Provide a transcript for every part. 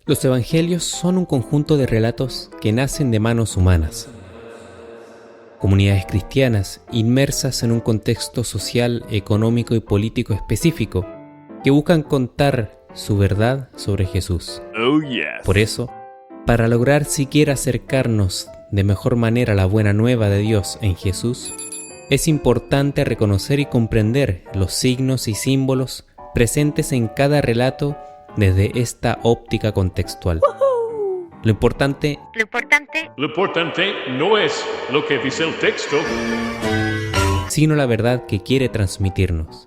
Los evangelios son un conjunto de relatos que nacen de manos humanas. Comunidades cristianas inmersas en un contexto social, económico y político específico que buscan contar su verdad sobre Jesús. Oh, yes. Por eso, para lograr siquiera acercarnos de mejor manera a la buena nueva de Dios en Jesús, es importante reconocer y comprender los signos y símbolos presentes en cada relato desde esta óptica contextual. Lo importante no es lo que dice el texto. sino la verdad que quiere transmitirnos.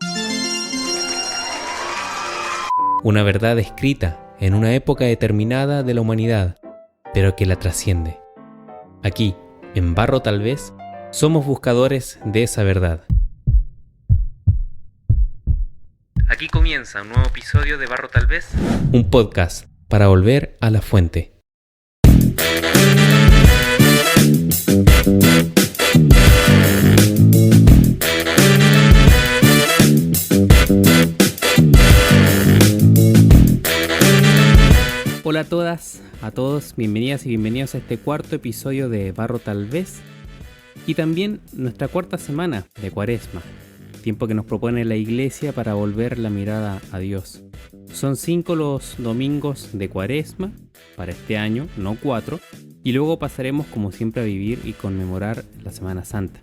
Una verdad escrita en una época determinada de la humanidad, pero que la trasciende. Aquí, en Barro Tal Vez, somos buscadores de esa verdad. Aquí comienza un nuevo episodio de Barro Tal Vez, un podcast para volver a la fuente. Hola a todas, a todos, bienvenidas y bienvenidos a este cuarto episodio de Barro Tal Vez y también nuestra cuarta semana de Cuaresma, tiempo que nos propone la Iglesia para volver la mirada a Dios. Son 5 los domingos de Cuaresma para este año, no 4, y luego pasaremos como siempre a vivir y conmemorar la Semana Santa.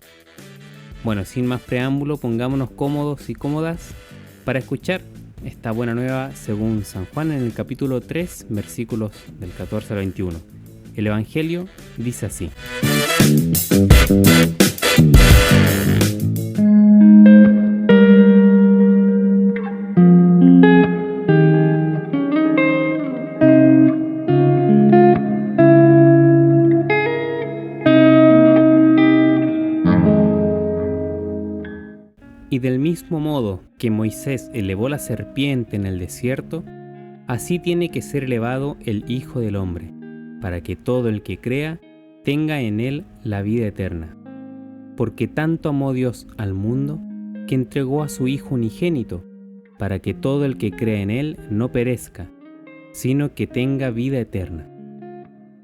Bueno, sin más preámbulo, pongámonos cómodos y cómodas para escuchar esta buena nueva según San Juan en el capítulo 3, versículos del 14 al 21. El Evangelio dice así. Y del mismo modo que Moisés elevó la serpiente en el desierto, así tiene que ser elevado el Hijo del Hombre, para que todo el que crea tenga en él la vida eterna. Porque tanto amó Dios al mundo, que entregó a su Hijo unigénito, para que todo el que crea en él no perezca, sino que tenga vida eterna.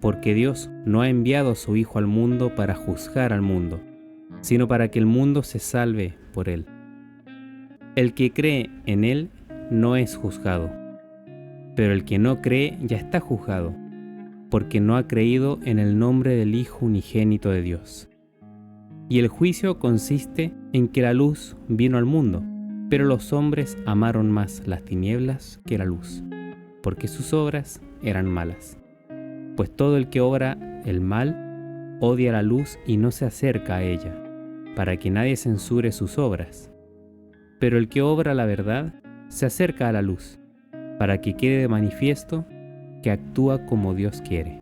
Porque Dios no ha enviado a su Hijo al mundo para juzgar al mundo, sino para que el mundo se salve por él. El que cree en él no es juzgado, pero el que no cree ya está juzgado, porque no ha creído en el nombre del Hijo unigénito de Dios. Y el juicio consiste en que la luz vino al mundo, pero los hombres amaron más las tinieblas que la luz, porque sus obras eran malas. Pues todo el que obra el mal odia la luz y no se acerca a ella, para que nadie censure sus obras. Pero el que obra la verdad se acerca a la luz, para que quede de manifiesto que actúa como Dios quiere.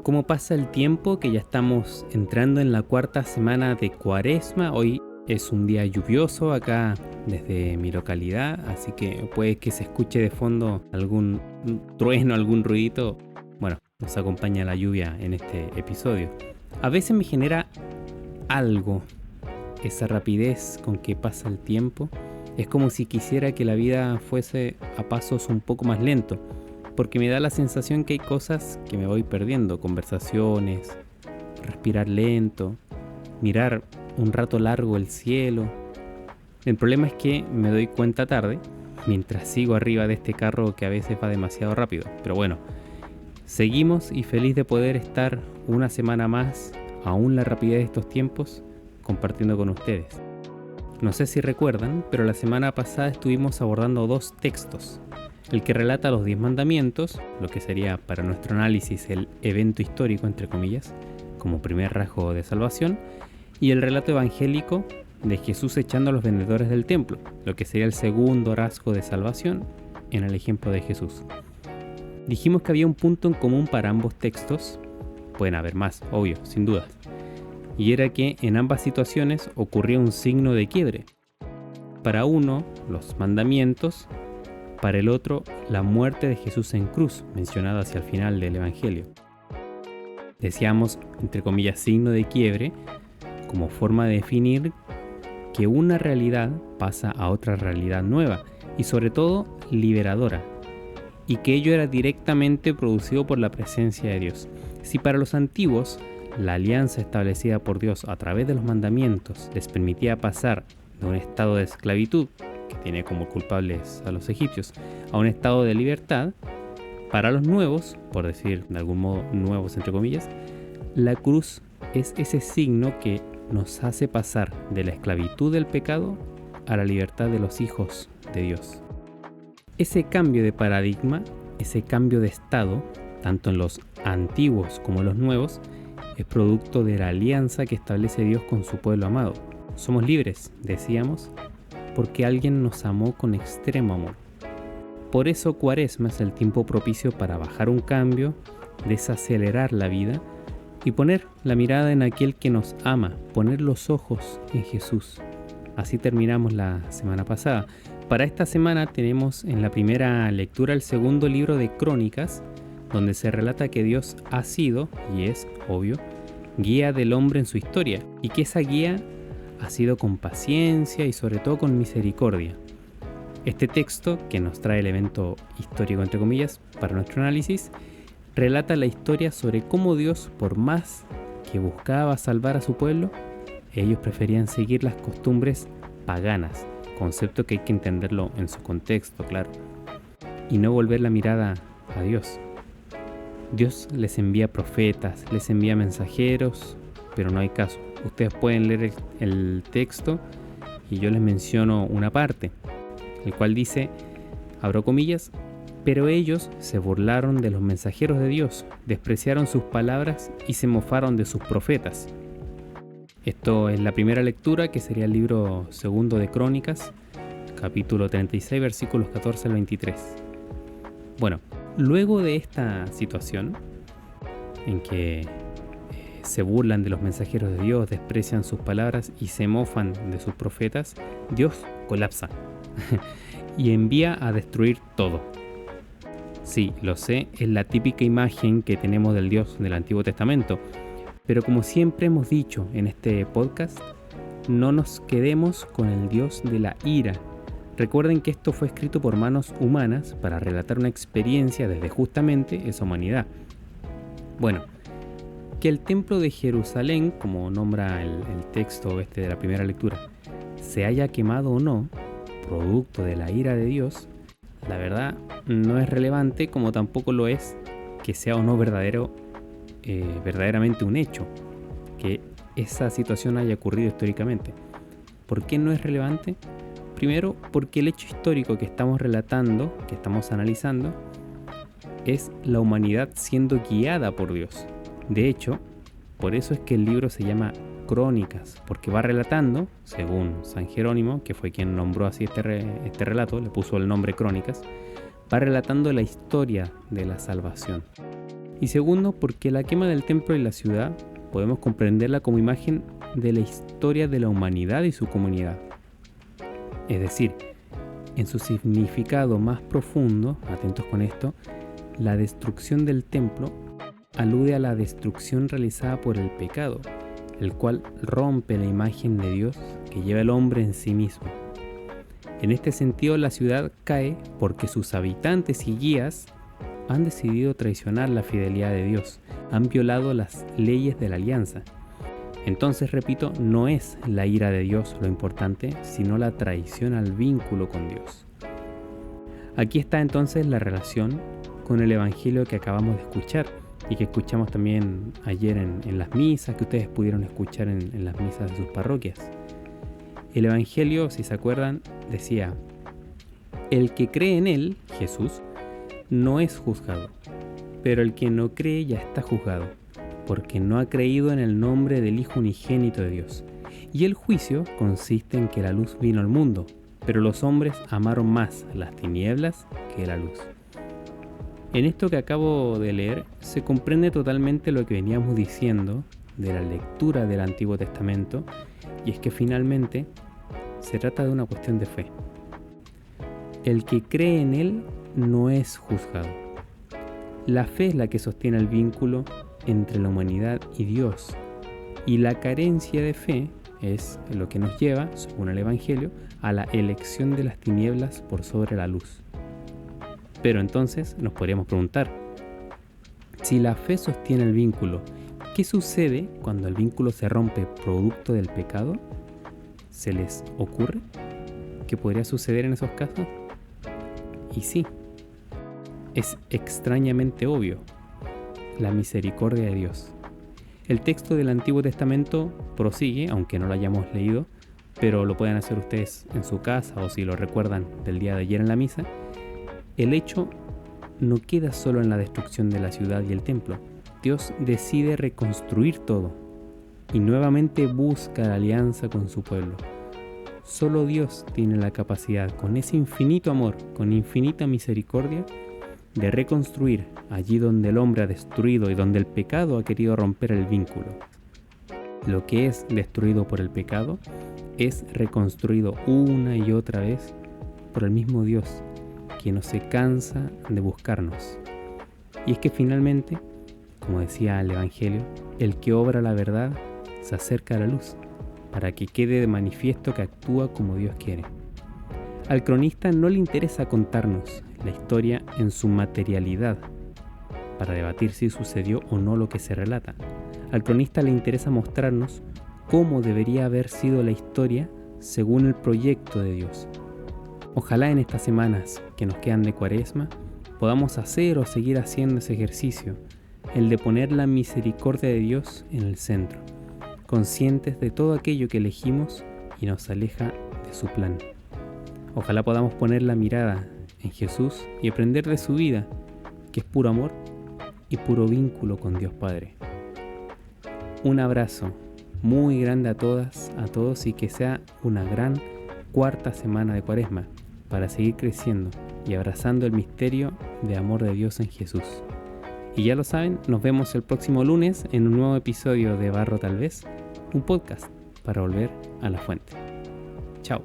¿Cómo pasa el tiempo que ya estamos entrando en la cuarta semana de Cuaresma? Hoy es un día lluvioso acá desde mi localidad, así que puede que se escuche de fondo algún trueno, algún ruidito. Bueno, nos acompaña la lluvia en este episodio. A veces me genera algo esa rapidez con que pasa el tiempo. Es como si quisiera que la vida fuese a pasos un poco más lentos, porque me da la sensación que hay cosas que me voy perdiendo, conversaciones, respirar lento, mirar un rato largo el cielo. El problema es que me doy cuenta tarde, mientras sigo arriba de este carro que a veces va demasiado rápido. Pero bueno, seguimos y feliz de poder estar una semana más, aún la rapidez de estos tiempos, compartiendo con ustedes. No sé si recuerdan, pero la semana pasada estuvimos abordando 2 textos. El que relata los 10 mandamientos, lo que sería para nuestro análisis el evento histórico, entre comillas, como primer rasgo de salvación, y el relato evangélico de Jesús echando a los vendedores del templo, lo que sería el segundo rasgo de salvación en el ejemplo de Jesús. Dijimos que había un punto en común para ambos textos, pueden haber más, obvio, sin dudas, y era que en ambas situaciones ocurría un signo de quiebre. Para uno, los mandamientos, para el otro, la muerte de Jesús en cruz, mencionada hacia el final del Evangelio. Decíamos, entre comillas, signo de quiebre, como forma de definir que una realidad pasa a otra realidad nueva y sobre todo liberadora, y que ello era directamente producido por la presencia de Dios. Si para los antiguos la alianza establecida por Dios a través de los mandamientos les permitía pasar de un estado de esclavitud, que tiene como culpables a los egipcios, a un estado de libertad, para los nuevos, por decir de algún modo nuevos entre comillas, la cruz es ese signo que nos hace pasar de la esclavitud del pecado a la libertad de los hijos de Dios. Ese cambio de paradigma, ese cambio de estado, tanto en los antiguos como en los nuevos, es producto de la alianza que establece Dios con su pueblo amado. Somos libres, decíamos, porque alguien nos amó con extremo amor. Por eso Cuaresma es el tiempo propicio para bajar un cambio, desacelerar la vida y poner la mirada en aquel que nos ama, poner los ojos en Jesús. Así terminamos la semana pasada. Para esta semana tenemos en la primera lectura el segundo libro de Crónicas, donde se relata que Dios ha sido, y es obvio, guía del hombre en su historia, y que esa guía ha sido con paciencia y sobre todo con misericordia. Este texto, que nos trae el evento histórico entre comillas para nuestro análisis, relata la historia sobre cómo Dios, por más que buscaba salvar a su pueblo, ellos preferían seguir las costumbres paganas, concepto que hay que entenderlo en su contexto, claro, y no volver la mirada a Dios. Dios les envía profetas, les envía mensajeros, pero no hay caso. Ustedes pueden leer el texto y yo les menciono una parte, el cual dice, abro comillas, pero ellos se burlaron de los mensajeros de Dios, despreciaron sus palabras y se mofaron de sus profetas. Esto es la primera lectura, que sería el libro segundo de Crónicas, capítulo 36, versículos 14 al 23. Bueno, luego de esta situación, en que se burlan de los mensajeros de Dios, desprecian sus palabras y se mofan de sus profetas, Dios colapsa y envía a destruir todo. Sí, lo sé, es la típica imagen que tenemos del Dios del Antiguo Testamento, pero como siempre hemos dicho en este podcast, no nos quedemos con el Dios de la ira. Recuerden que esto fue escrito por manos humanas para relatar una experiencia desde justamente esa humanidad. Bueno, que el templo de Jerusalén, como nombra el texto de la primera lectura, se haya quemado o no, producto de la ira de Dios, la verdad no es relevante, como tampoco lo es que sea o no verdaderamente un hecho, que esa situación haya ocurrido históricamente. ¿Por qué no es relevante? Primero, porque el hecho histórico que estamos relatando, que estamos analizando, es la humanidad siendo guiada por Dios. De hecho, por eso es que el libro se llama Crónicas, porque va relatando, según San Jerónimo, que fue quien nombró así este relato, le puso el nombre Crónicas, va relatando la historia de la salvación. Y segundo, porque la quema del templo y la ciudad podemos comprenderla como imagen de la historia de la humanidad y su comunidad. Es decir, en su significado más profundo, atentos con esto, la destrucción del templo alude a la destrucción realizada por el pecado, el cual rompe la imagen de Dios que lleva el hombre en sí mismo. En este sentido, la ciudad cae porque sus habitantes y guías han decidido traicionar la fidelidad de Dios, han violado las leyes de la alianza. Entonces, repito, no es la ira de Dios lo importante, sino la traición al vínculo con Dios. Aquí está entonces la relación con el evangelio que acabamos de escuchar y que escuchamos también ayer en las misas, que ustedes pudieron escuchar en las misas de sus parroquias. El evangelio, si se acuerdan, decía: el que cree en él, Jesús, no es juzgado, pero el que no cree ya está juzgado, porque no ha creído en el nombre del Hijo unigénito de Dios. Y el juicio consiste en que la luz vino al mundo, pero los hombres amaron más las tinieblas que la luz. En esto que acabo de leer se comprende totalmente lo que veníamos diciendo de la lectura del Antiguo Testamento, y es que finalmente se trata de una cuestión de fe. El que cree en él no es juzgado. La fe es la que sostiene el vínculo entre la humanidad y Dios. Y la carencia de fe es lo que nos lleva, según el Evangelio, a la elección de las tinieblas por sobre la luz. Pero entonces nos podríamos preguntar, si la fe sostiene el vínculo, ¿qué sucede cuando el vínculo se rompe producto del pecado? ¿Se les ocurre qué podría suceder en esos casos? Y sí, es extrañamente obvio, la misericordia de Dios. El texto del Antiguo Testamento prosigue, aunque no lo hayamos leído, pero lo pueden hacer ustedes en su casa o si lo recuerdan del día de ayer en la misa. El hecho no queda solo en la destrucción de la ciudad y el templo. Dios decide reconstruir todo y nuevamente busca la alianza con su pueblo. Solo Dios tiene la capacidad, con ese infinito amor, con infinita misericordia, de reconstruir allí donde el hombre ha destruido y donde el pecado ha querido romper el vínculo. Lo que es destruido por el pecado es reconstruido una y otra vez por el mismo Dios, que no se cansa de buscarnos. Y es que finalmente, como decía el Evangelio, el que obra la verdad se acerca a la luz, para que quede de manifiesto que actúa como Dios quiere. Al cronista no le interesa contarnos la historia en su materialidad, para debatir si sucedió o no lo que se relata. Al cronista le interesa mostrarnos cómo debería haber sido la historia según el proyecto de Dios. Ojalá en estas semanas que nos quedan de Cuaresma podamos hacer o seguir haciendo ese ejercicio, el de poner la misericordia de Dios en el centro, conscientes de todo aquello que elegimos y nos aleja de su plan. Ojalá podamos poner la mirada en Jesús y aprender de su vida, que es puro amor y puro vínculo con Dios Padre. Un abrazo muy grande a todas, a todos, y que sea una gran cuarta semana de Cuaresma para seguir creciendo y abrazando el misterio de amor de Dios en Jesús. Y ya lo saben, nos vemos el próximo lunes en un nuevo episodio de Barro Tal Vez, un podcast para volver a la fuente. Chao.